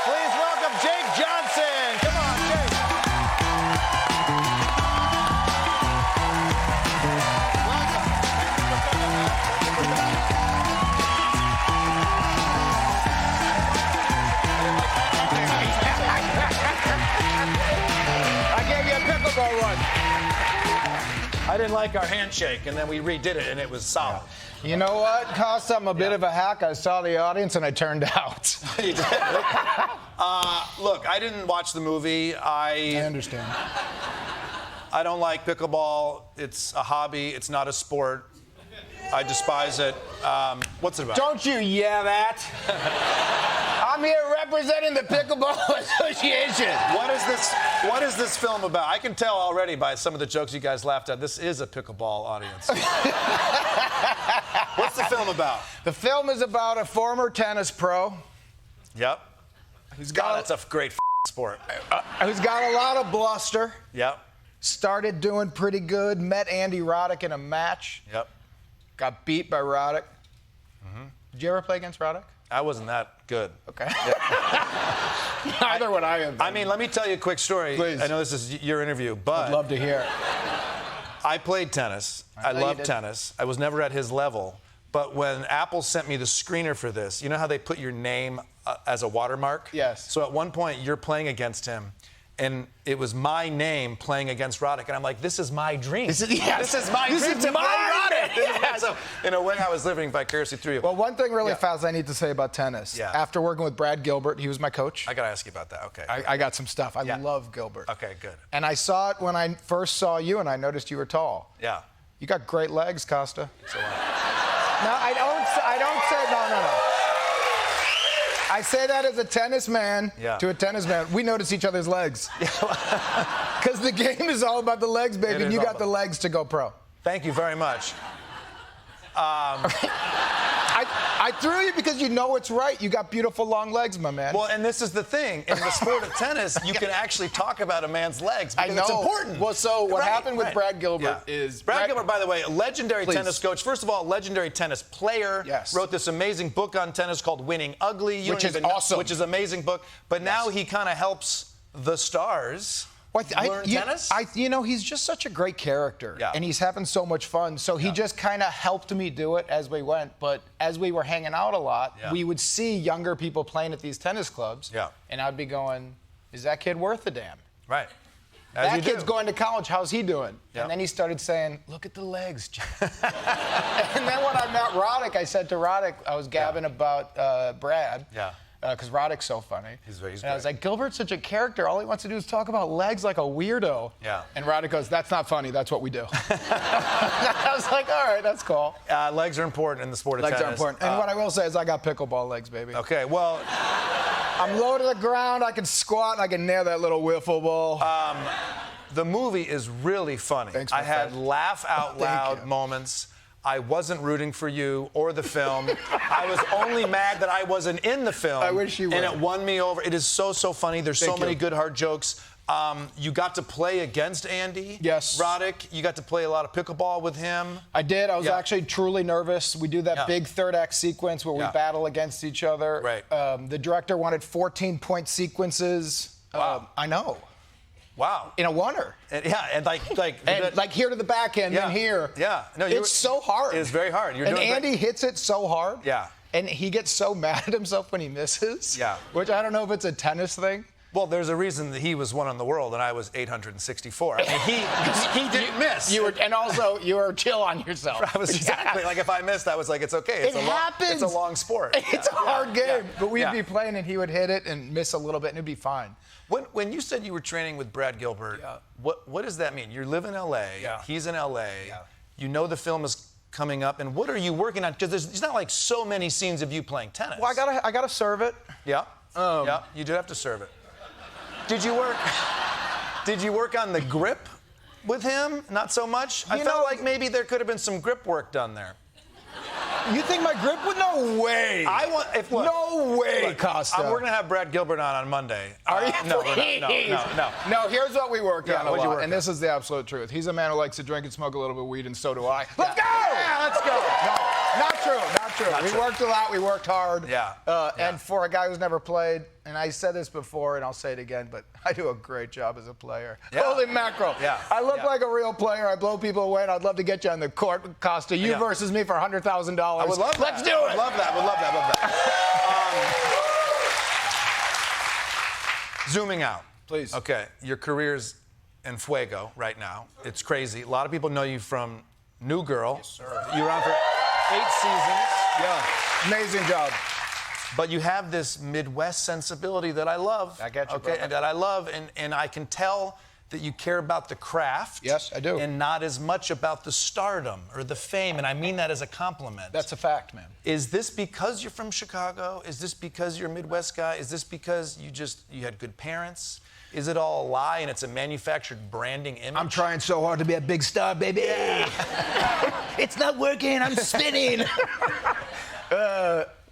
Please welcome Jake Johnson. Come on, Jake. I gave you a pickleball one. I didn't like our handshake, and then we redid it, and it was solid. You know what, Kosta? I'm a bit of a hack. I saw the audience, and I turned out. You did? Look, I didn't watch the movie. I understand. I don't like pickleball. It's a hobby. It's not a sport. I despise it. What's it about? Don't you that. I'm here representing the Pickleball Association. What is this film about? I can tell already by some of the jokes you guys laughed at. This is a pickleball audience. What's the film about? The film is about a former tennis pro. Yep. That's a great sport. Who's got a lot of bluster. Yep. Started doing pretty good. Met Andy Roddick in a match. Yep. Got beat by Roddick. Mm-hmm. Did you ever play against Roddick? I wasn't that good. Okay. Neither would I have been. I mean, let me tell you a quick story. Please. I know this is your interview, but I'd love to hear it. I played tennis. I love tennis. I was never at his level. But when Apple sent me the screener for this, you know how they put your name as a watermark? Yes. So at one point, you're playing against him, and it was my name playing against Roddick, and I'm like, this is my dream. This is my dream to play Roddick. Yes. So in a way, I was living vicariously through you. Well, one thing really fast I need to say about tennis. Yeah. After working with Brad Gilbert, he was my coach. I got to ask you about that. Okay. I got some stuff. I love Gilbert. Okay, good. And I saw it when I first saw you, and I noticed you were tall. Yeah. You got great legs, Kosta. So what? No, I don't say no. I say that as a tennis man to a tennis man. We notice each other's legs. Because the game is all about the legs, baby, and you got the legs to go pro. Thank you very much. I threw you because you know it's right. You got beautiful long legs, my man. Well, and this is the thing. In the sport of tennis, you can actually talk about a man's legs because it's important. Well, so what happened with Brad Gilbert is... Brad Gilbert, by the way, a legendary tennis coach. First of all, a legendary tennis player. Yes. Wrote this amazing book on tennis called Winning Ugly. Which is awesome. Which is an amazing book. But now he kind of helps the stars learn tennis. He's just such a great character. Yeah. And he's having so much fun. So he just kind of helped me do it as we went. But as we were hanging out a lot, we would see younger people playing at these tennis clubs. Yeah. And I'd be going, is that kid worth a damn? Right. That kid's going to college. How's he doing? Yep. And then he started saying, look at the legs, Jeff. And then when I met Roddick, I said to Roddick, I was gabbing about Brad. Yeah. Because Roddick's so funny. He's and great. I was like, Gilbert's such a character. All he wants to do is talk about legs like a weirdo. Yeah. And Roddick goes, that's not funny. That's what we do. I was like, all right, that's cool. Legs are important in the sport of tennis. Legs are important. And what I will say is I got pickleball legs, baby. Okay, well... I'm low to the ground. I can squat, and I can nail that little wiffle ball. The movie is really funny. Thanks, I had laugh out loud you. moments. I wasn't rooting for you or the film. I was only mad that I wasn't in the film. I wish you were. And it won me over. It is so funny. There's so many good hard jokes. You got to play against Andy. Yes. Roddick. You got to play a lot of pickleball with him. I did. I was actually truly nervous. We do that big third act sequence where we battle against each other. Right. The director wanted 14-point sequences. Wow. I know. Wow. In a oneer. And like here to the back end and here. Yeah. No, it's so hard. It's very hard. And Andy hits it so hard. Yeah. And he gets so mad at himself when he misses. Yeah. Which I don't know if it's a tennis thing. Well, there's a reason that he was one in the world and I was 864. I mean, he didn't miss. And also, you were chill on yourself. I was exactly like, if I missed, I was like, it's okay. It happens. It's a long sport. It's a hard game. But we'd be playing and he would hit it and miss a little bit and it'd be fine. When you said you were training with Brad Gilbert, what does that mean? You live in L.A. He's in L.A. You know the film is coming up, and what are you working on? Because there's not like so many scenes of you playing tennis. Well, I gotta serve it. Yeah. You do have to serve it. Did you work on the grip with him? Not so much. I felt like maybe there could have been some grip work done there. You think my grip would? No way. No way, Kosta. We're going to have Brad Gilbert on Monday. Are you? No. No, here's what we worked on a what'd you lot, work and on? this is the absolute truth. He's a man who likes to drink and smoke a little bit of weed, and so do I. Let's go! Yeah, let's go. Not true. We worked a lot. We worked hard. Yeah. And for a guy who's never played, and I said this before, and I'll say it again, but I do a great job as a player. Yeah. Holy mackerel. Yeah. I look like a real player. I blow people away, and I'd love to get you on the court, Costa. You versus me for $100,000. I would love that. Let's do it. Would love that. Zooming out. Please. Okay, your career's en fuego right now. It's crazy. A lot of people know you from New Girl. Yes, sir. You were on for 8 seasons. Yeah. Amazing job. But you have this Midwest sensibility that I love. I get you, okay, brother. and that I love, and I can tell that you care about the craft. Yes, I do. And not as much about the stardom or the fame, and I mean that as a compliment. That's a fact, man. Is this because you're from Chicago? Is this because you're a Midwest guy? Is this because you had good parents? Is it all a lie and it's a manufactured branding image? I'm trying so hard to be a big star, baby. It's not working. I'm spinning.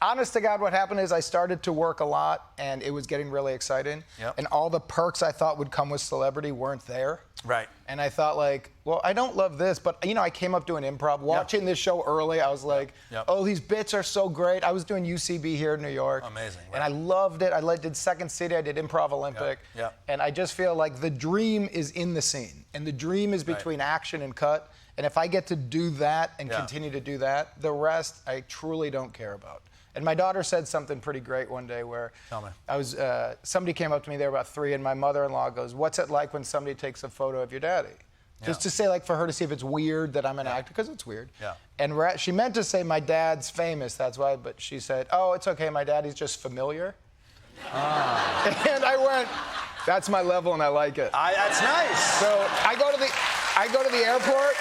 Honest to God, what happened is I started to work a lot, and it was getting really exciting. Yep. And all the perks I thought would come with celebrity weren't there. Right. And I thought, like, well, I don't love this, but, I came up doing improv. Watching this show early, I was like, oh, these bits are so great. I was doing UCB here in New York. Amazing. Right. And I loved it. I did Second City. I did Improv Olympic. And I just feel like the dream is in the scene. And the dream is between action and cut. And if I get to do that and continue to do that, the rest I truly don't care about. And my daughter said something pretty great one day where somebody came up to me, they were about 3, and my mother-in-law goes, what's it like when somebody takes a photo of your daddy? Just to say, like, for her to see if it's weird that I'm an actor, because it's weird. And she meant to say, my dad's famous, that's why, but she said, oh, it's okay, my daddy's just familiar. And I went, that's my level and I like it. That's nice. So I go to the airport.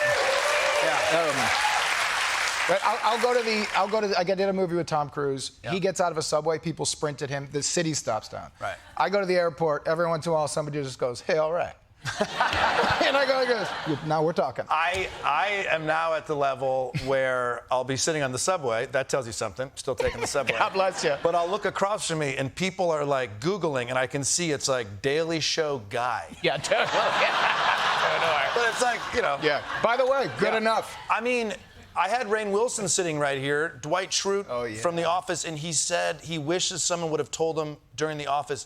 Right, I did a movie with Tom Cruise. He gets out of a subway, people sprint at him, the city stops down. Right. I go to the airport, every once in a while somebody just goes, hey, all right. And I go, now we're talking. I am now at the level where I'll be sitting on the subway. That tells you something. Still taking the subway. God bless you. But I'll look across from me and people are like Googling and I can see it's like Daily Show guy. Yeah, totally. But it's like, Yeah. By the way, good enough. I mean, I had Rainn Wilson sitting right here, Dwight Schrute from The Office, and he said he wishes someone would have told him during The Office,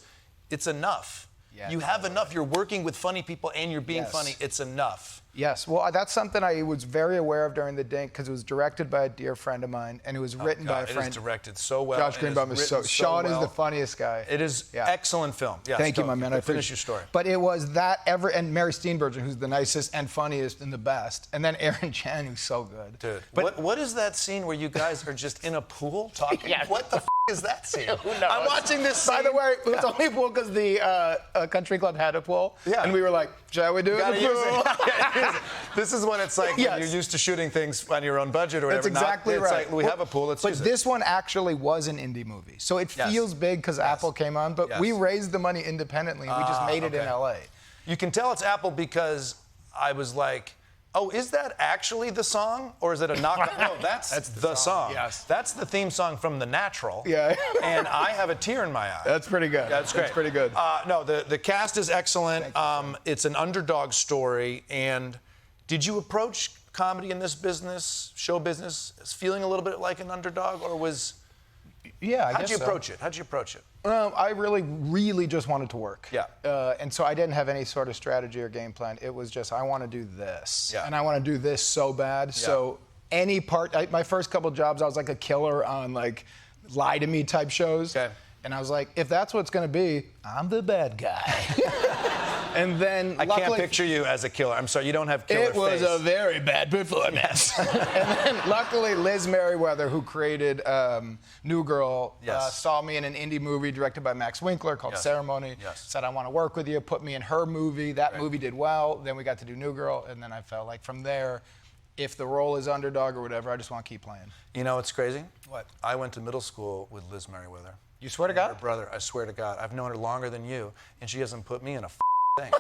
it's enough. Yeah, you have enough. You're working with funny people and you're being funny. It's enough. Yes. Well, that's something I was very aware of during the Dink because it was directed by a dear friend of mine and it was written by a friend. It is directed so well. Josh Greenbaum is so Sean is the funniest guy. It is excellent film. Yes, Thank you, my man. I finish your story. But it was that and Mary Steenburgen, who's the nicest and funniest and the best, and then Aaron Chan, who's so good. Dude, but what is that scene where you guys are just in a pool talking? What the is that scene? Who knows? I'm watching this scene. By the way, it's only a pool because the country club had a pool. Yeah. And we were like, shall we do it in the pool? This is when it's like when you're used to shooting things on your own budget or whatever. That's exactly right. It's like, we have a pool, let's use it. But this one actually was an indie movie. So it feels big because Apple came on, but we raised the money independently. We just made it in LA. You can tell it's Apple because I was like, oh, is that actually the song? Or is it a knockoff? No, that's the song. Yes. That's the theme song from The Natural. Yeah. And I have a tear in my eye. That's pretty good. Yeah, that's great. That's pretty good. No, the cast is excellent. It's an underdog story. And did you approach comedy in this business, show business, feeling a little bit like an underdog? Or was... Yeah, I guess How'd you approach it? How'd you approach it? I really just wanted to work. Yeah. And so I didn't have any sort of strategy or game plan. It was just, I want to do this. Yeah. And I want to do this so bad. Yeah. So any part, my first couple jobs, I was like a killer on like lie to me type shows. Okay. And I was like, if that's what it's going to be, I'm the bad guy. And then I can't picture you as a killer. I'm sorry, you don't have killer face. It was a very bad performance. And then luckily Liz Merriweather, who created New Girl, saw me in an indie movie directed by Max Winkler called Ceremony. Said, I want to work with you, put me in her movie. That movie did well. Then we got to do New Girl. And then I felt like from there, if the role is underdog or whatever, I just want to keep playing. You know what's crazy? What? I went to middle school with Liz Merriweather. You swear to God? Her brother, I swear to God. I've known her longer than you, and she hasn't put me in a thing.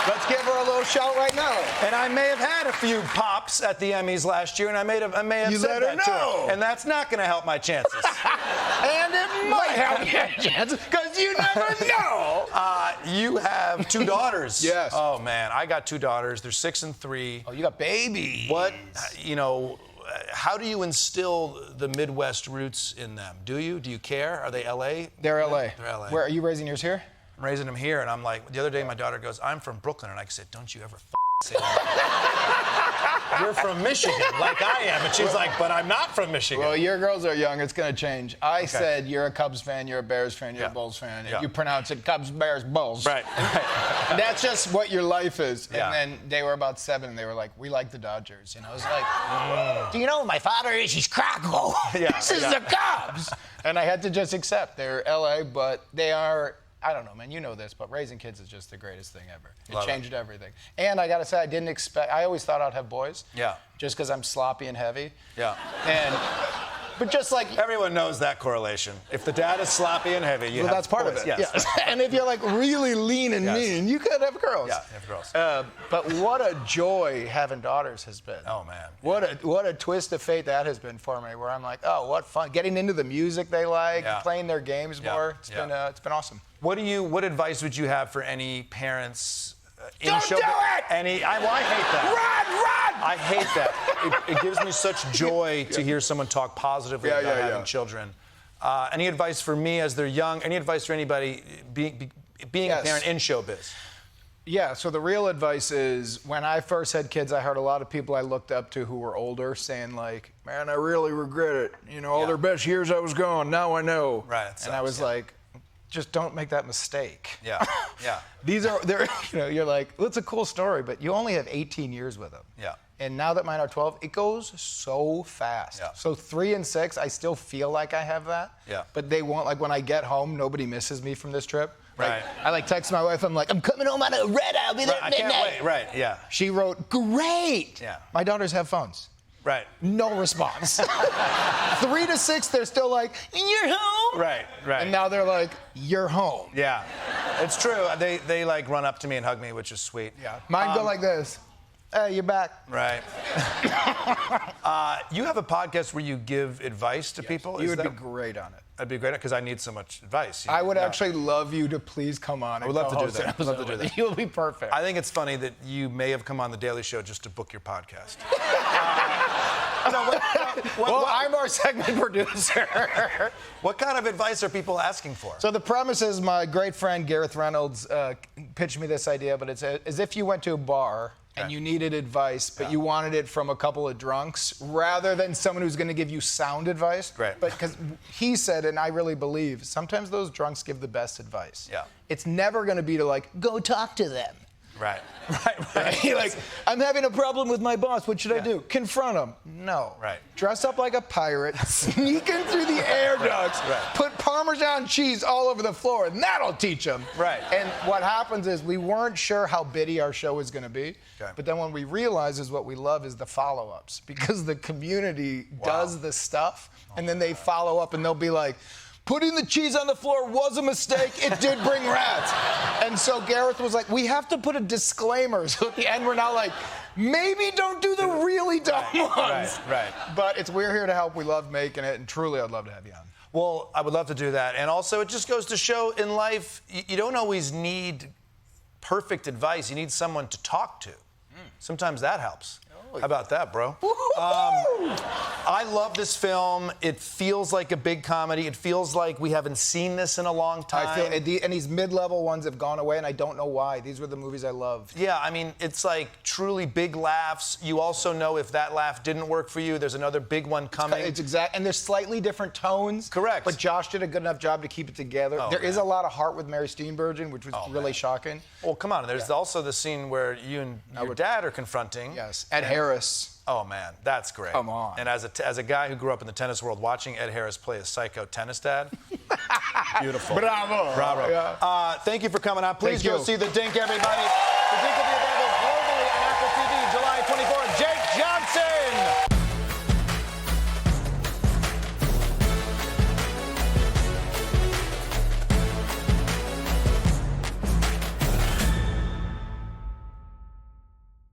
Let's give her a little shout right now. And I may have had a few pops at the Emmys last year, and I may have said that to her. And that's not going to help my chances. And it might help your chances, because you never know. You have 2 daughters. Yes. Oh, man. I got 2 daughters. They're 6 and 3. Oh, you got babies. What, you know... how do you instill the Midwest roots in them? Do you care? Are they LA? They're LA. They're LA. Where are you raising yours here? I'm raising them here, and I'm like, the other day my daughter goes, I'm from Brooklyn, and I said, don't you ever say that. You're from Michigan, like I am. And she's like, but I'm not from Michigan. Well, your girls are young. It's going to change. I said you're a Cubs fan, you're a Bears fan, you're a Bulls fan. And you pronounce it Cubs, Bears, Bulls. Right. That's just what your life is. Yeah. And then they were about 7, and they were like, we like the Dodgers. And I was like, do you know who my father is? He's Krakow. This is the Cubs. And I had to just accept. They're LA, but they are... I don't know, man. You know this, but raising kids is just the greatest thing ever. It changed everything. And I gotta say, I didn't expect. I always thought I'd have boys. Yeah. Just because I'm sloppy and heavy. Yeah. But just like everyone knows that correlation. If the dad is sloppy and heavy, you have that's part boys. of it. Yes. And if you're like really lean and mean, you could have girls. Yeah, have girls. But what a joy having daughters has been. Oh man. What a twist of fate that has been for me. Where I'm like, oh, what fun! Getting into the music they like, playing their games more. It's been awesome. What advice would you have for any parents? Don't do it! I hate that. Run! I hate that. It gives me such joy to hear someone talk positively about having children. Any advice for me as they're young? Any advice for anybody being a parent in showbiz? Yeah, so the real advice is when I first had kids, I heard a lot of people I looked up to who were older saying like, man, I really regret it. You know, all their best years I was gone, now I know. Right. And I was like, just don't make that mistake. Yeah, yeah. They're, you're like, well, it's a cool story, but you only have 18 years with them. Yeah. And now that mine are 12, it goes so fast. Yeah. So 3 and 6, I still feel like I have that. Yeah. But they won't, like when I get home, nobody misses me from this trip. Right. I like text my wife, I'm like, I'm coming home on a red, I'll be there at midnight. I can't wait, right, yeah. She wrote, great. Yeah. My daughters have phones. Right. No response. 3 to 6, they're still like, you're home. Right, right. And now they're like, you're home. Yeah. It's true. They like run up to me and hug me, which is sweet. Yeah. Mine go like this. Hey, you're back. Right. You have a podcast where you give advice to people? You would be great on it. I'd be great because I need so much advice. I would actually love you to please come on. I would love to do that. I would love to do that. You'll be perfect. I think it's funny that you may have come on The Daily Show just to book your podcast. Well, I'm our segment producer. What kind of advice are people asking for? So the premise is my great friend Gareth Reynolds pitched me this idea, but it's as if you went to a bar and you needed advice, but you wanted it from a couple of drunks rather than someone who's going to give you sound advice. Right. But because he said, and I really believe, sometimes those drunks give the best advice. Yeah. It's never going to be to like, go talk to them. Right. Right. Like, I'm having a problem with my boss. What should I do? Confront him. No. Right. Dress up like a pirate, sneak in through the air ducts, put Parmesan cheese all over the floor, and that'll teach them. Right. And what happens is we weren't sure how bitty our show was going to be. Okay. But then when we realized is what we love is the follow-ups because the community does the stuff, and then they follow up and they'll be like, putting the cheese on the floor was a mistake. It did bring rats. And so Gareth was like, we have to put a disclaimer. So at the end, we're now like, maybe don't do the really dumb ones. Right. But we're here to help. We love making it. And truly, I'd love to have you on. Well, I would love to do that. And also, it just goes to show in life, you don't always need perfect advice. You need someone to talk to. Sometimes that helps. How about that, bro? I love this film. It feels like a big comedy. It feels like we haven't seen this in a long time. And these mid-level ones have gone away, and I don't know why. These were the movies I loved. Yeah, I mean, it's like truly big laughs. You also know if that laugh didn't work for you, there's another big one coming. It's exact, and there's slightly different tones. Correct. But Josh did a good enough job to keep it together. There is a lot of heart with Mary Steenburgen, which was really shocking. Well, come on. There's also the scene where you and your dad are confronting. Yes, Ed Harris. Oh, man, that's great. Come on. And as a guy who grew up in the tennis world, watching Ed Harris play a psycho tennis dad, beautiful. Bravo. Bravo. Yeah. Thank you for coming out. Please go see The Dink, everybody. The Dink will be available globally on Apple TV July 24th. Jake Johnson.